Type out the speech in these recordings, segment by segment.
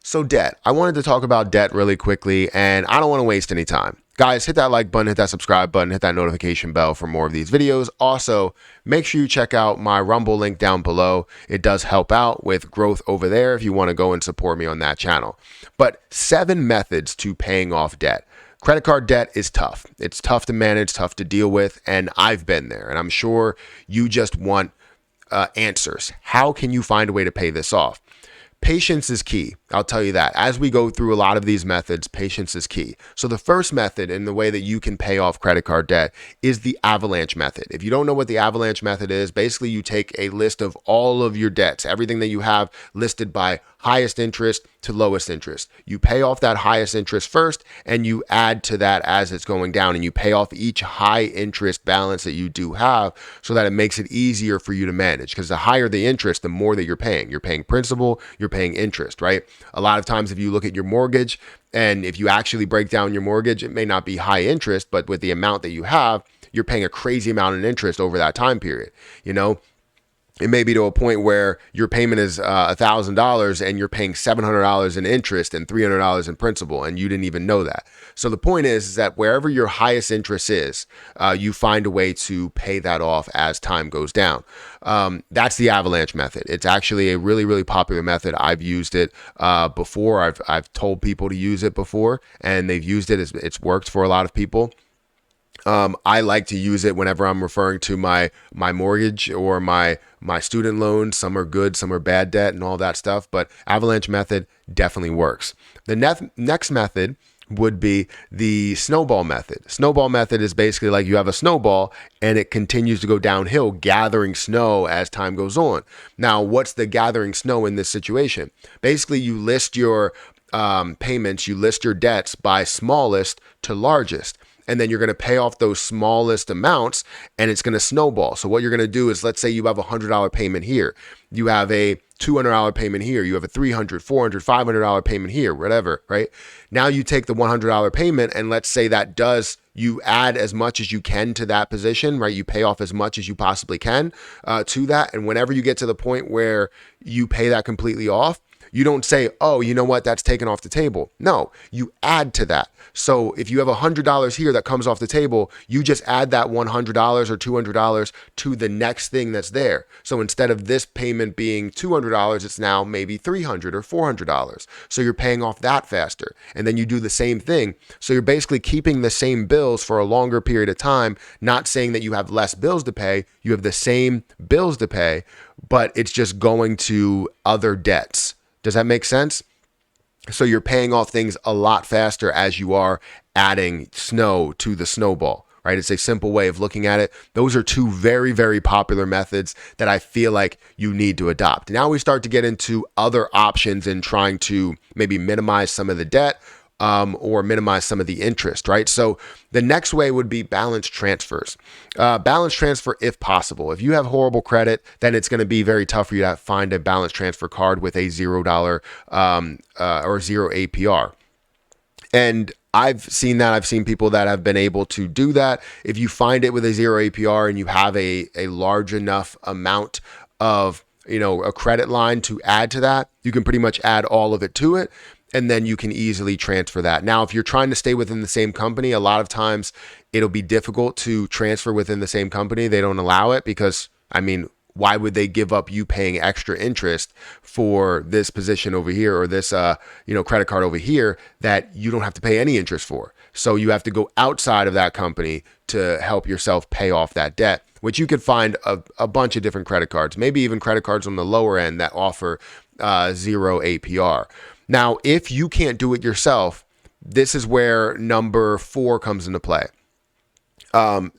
So debt. I wanted to talk about debt really quickly, and I don't want to waste any time. Guys, hit that like button, hit that subscribe button, hit that notification bell for more of these videos. Also, make sure you check out my Rumble link down below. It does help out with growth over there if you want to go and support me on that channel. But 7 methods to paying off debt. Credit card debt is tough. It's tough to manage, tough to deal with, and I've been there. And I'm sure you just want answers. How can you find a way to pay this off? Patience is key. I'll tell you that. As we go through a lot of these methods, patience is key. So the first method in the way that you can pay off credit card debt is the Avalanche Method. If you don't know what the Avalanche Method is, basically you take a list of all of your debts, everything that you have listed by highest interest to lowest interest. You pay off that highest interest first, and you add to that as it's going down, and you pay off each high interest balance that you do have so that it makes it easier for you to manage. Because the higher the interest, the more that you're paying. You're paying principal, you're paying interest, right? A lot of times if you look at your mortgage, and if you actually break down your mortgage, it may not be high interest, but with the amount that you have, you're paying a crazy amount in interest over that time period. You know, it may be to a point where your payment is $1,000 and you're paying $700 in interest and $300 in principal, and you didn't even know that. So the point is that wherever your highest interest is, you find a way to pay that off as time goes down. That's the Avalanche Method. It's actually a really, really popular method. I've used it before. I've told people to use it before, and they've used it. It's worked for a lot of people. I like to use it whenever I'm referring to my mortgage or my student loans. Some are good, some are bad debt and all that stuff, but Avalanche Method definitely works. The next method would be the Snowball Method. Snowball Method is basically like you have a snowball and it continues to go downhill, gathering snow as time goes on. Now, what's the gathering snow in this situation? Basically, you list your payments, you list your debts by smallest to largest. And then you're going to pay off those smallest amounts and it's going to snowball. So what you're going to do is, let's say you have a $100 payment here. You have a $200 payment here. You have a $300, $400, $500 payment here, whatever, right? Now you take the $100 payment and let's say you add as much as you can to that position, right? You pay off as much as you possibly can to that. And whenever you get to the point where you pay that completely off, you don't say, oh, you know what, that's taken off the table. No, you add to that. So if you have $100 here that comes off the table, you just add that $100 or $200 to the next thing that's there. So instead of this payment being $200, it's now maybe $300 or $400. So you're paying off that faster. And then you do the same thing. So you're basically keeping the same bills for a longer period of time, not saying that you have less bills to pay. You have the same bills to pay, but it's just going to other debts. Does that make sense? So you're paying off things a lot faster as you are adding snow to the snowball, right? It's a simple way of looking at it. Those are 2 very, very popular methods that I feel like you need to adopt. Now we start to get into other options in trying to maybe minimize some of the debt or minimize some of the interest, right? So the next way would be balance transfers. Balance transfer if possible. If you have horrible credit, then it's going to be very tough for you to find a balance transfer card with a $0 or 0 APR. And I've seen that. I've seen people that have been able to do that. If you find it with a 0 APR and you have a large enough amount of, a credit line to add to that, you can pretty much add all of it to it. And then you can easily transfer that. Now, if you're trying to stay within the same company, a lot of times it'll be difficult to transfer within the same company. They don't allow it because, why would they give up you paying extra interest for this position over here or this, credit card over here that you don't have to pay any interest for? So you have to go outside of that company to help yourself pay off that debt, which you could find a bunch of different credit cards, maybe even credit cards on the lower end that offer 0 APR. Now, if you can't do it yourself, this is where number 4 comes into play.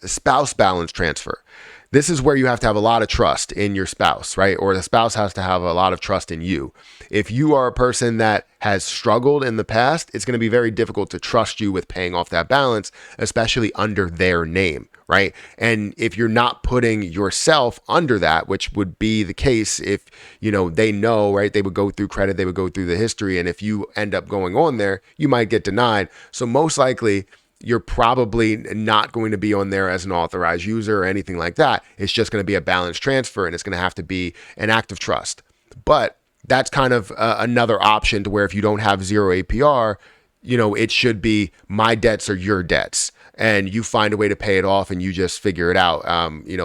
Spouse balance transfer. This is where you have to have a lot of trust in your spouse, right? Or the spouse has to have a lot of trust in you. If you are a person that has struggled in the past, it's going to be very difficult to trust you with paying off that balance, especially under their name, right? And if you're not putting yourself under that, which would be the case if, they know, right? They would go through credit, they would go through the history. And if you end up going on there, you might get denied. So most likely, you're probably not going to be on there as an authorized user or anything like that. It's just going to be a balance transfer and it's going to have to be an act of trust. But that's kind of another option to where if you don't have zero APR, it should be my debts are your debts, and you find a way to pay it off and you just figure it out,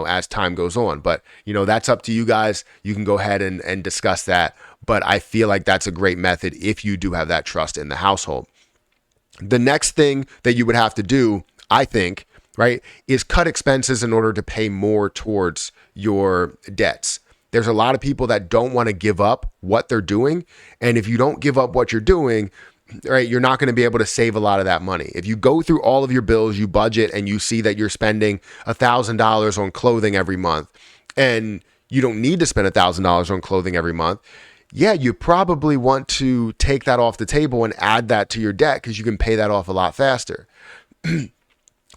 as time goes on. But, that's up to you guys. You can go ahead and discuss that. But I feel like that's a great method if you do have that trust in the household. The next thing that you would have to do, I think, right, is cut expenses in order to pay more towards your debts. There's a lot of people that don't want to give up what they're doing. And if you don't give up what you're doing, right, you're not going to be able to save a lot of that money. If you go through all of your bills, you budget, and you see that you're spending $1,000 on clothing every month, and you don't need to spend $1,000 on clothing every month, yeah, you probably want to take that off the table and add that to your debt because you can pay that off a lot faster. And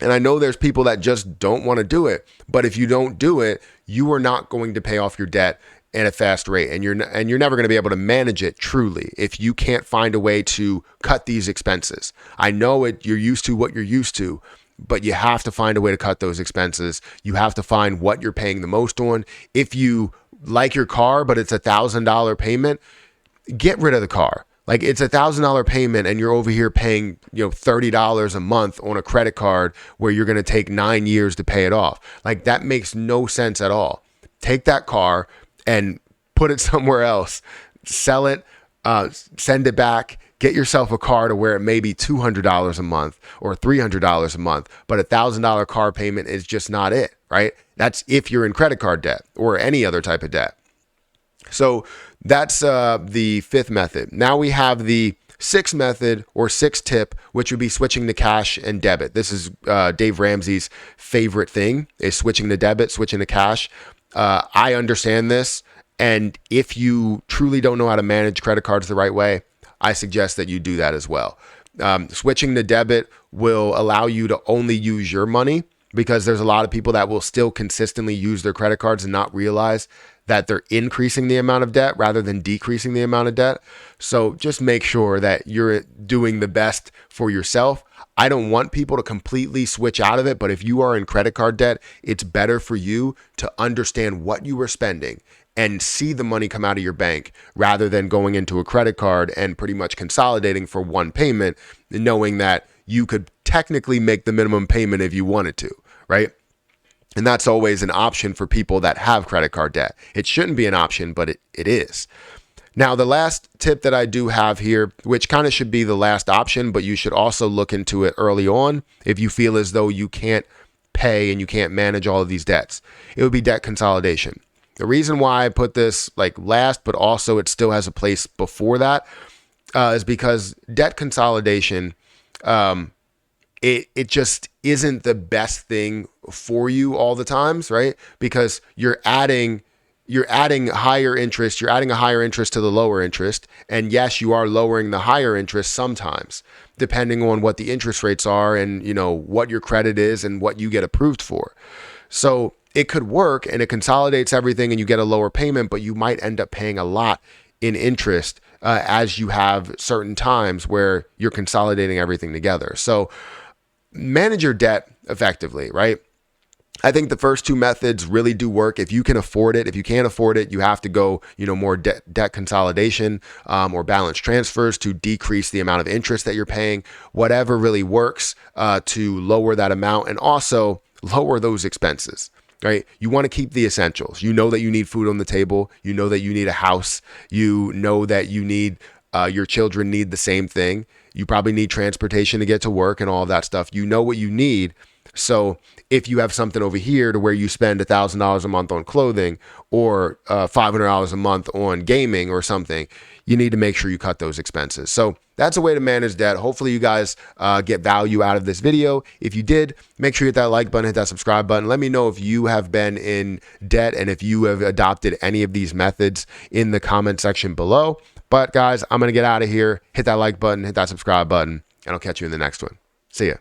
I know there's people that just don't want to do it, but if you don't do it, you are not going to pay off your debt at a fast rate, and you're never going to be able to manage it truly if you can't find a way to cut these expenses. I know you're used to what you're used to, but you have to find a way to cut those expenses. You have to find what you're paying the most on. If you like your car, but it's $1,000 payment, get rid of the car. Like, it's $1,000 payment and you're over here paying, $30 a month on a credit card where you're going to take 9 years to pay it off. Like, that makes no sense at all. Take that car and put it somewhere else, sell it, send it back, get yourself a car to where it may be $200 a month or $300 a month, but $1,000 car payment is just not it, right? That's if you're in credit card debt or any other type of debt. So that's the fifth method. Now we have the sixth method or sixth tip, which would be switching to cash and debit. This is Dave Ramsey's favorite thing, is switching to debit, switching to cash. I understand this. And if you truly don't know how to manage credit cards the right way, I suggest that you do that as well. Switching to debit will allow you to only use your money, because there's a lot of people that will still consistently use their credit cards and not realize that they're increasing the amount of debt rather than decreasing the amount of debt. So just make sure that you're doing the best for yourself. I don't want people to completely switch out of it, but if you are in credit card debt, it's better for you to understand what you were spending and see the money come out of your bank rather than going into a credit card and pretty much consolidating for one payment, knowing that you could technically make the minimum payment if you wanted to, right? And that's always an option for people that have credit card debt. It shouldn't be an option, but it is. Now, the last tip that I do have here, which kind of should be the last option, but you should also look into it early on if you feel as though you can't pay and you can't manage all of these debts, it would be debt consolidation. The reason why I put this like last, but also it still has a place before that, is because debt consolidation, it just isn't the best thing for you all the times, right? Because you're adding higher interest, you're adding a higher interest to the lower interest. And yes, you are lowering the higher interest sometimes, depending on what the interest rates are and, what your credit is and what you get approved for. So it could work and it consolidates everything and you get a lower payment, but you might end up paying a lot in interest as you have certain times where you're consolidating everything together. So manage your debt effectively, right? I think the first two methods really do work if you can afford it. If you can't afford it, you have to go, more debt consolidation or balance transfers to decrease the amount of interest that you're paying. Whatever really works to lower that amount and also lower those expenses, right? You want to keep the essentials. You know that you need food on the table. You know that you need a house. You know that you need your children need the same thing. You probably need transportation to get to work and all of that stuff. You know what you need. So if you have something over here to where you spend $1,000 a month on clothing or $500 a month on gaming or something, you need to make sure you cut those expenses. So that's a way to manage debt. Hopefully you guys get value out of this video. If you did, make sure you hit that like button, hit that subscribe button. Let me know if you have been in debt and if you have adopted any of these methods in the comment section below. But guys, I'm going to get out of here. Hit that like button, hit that subscribe button, and I'll catch you in the next one. See ya.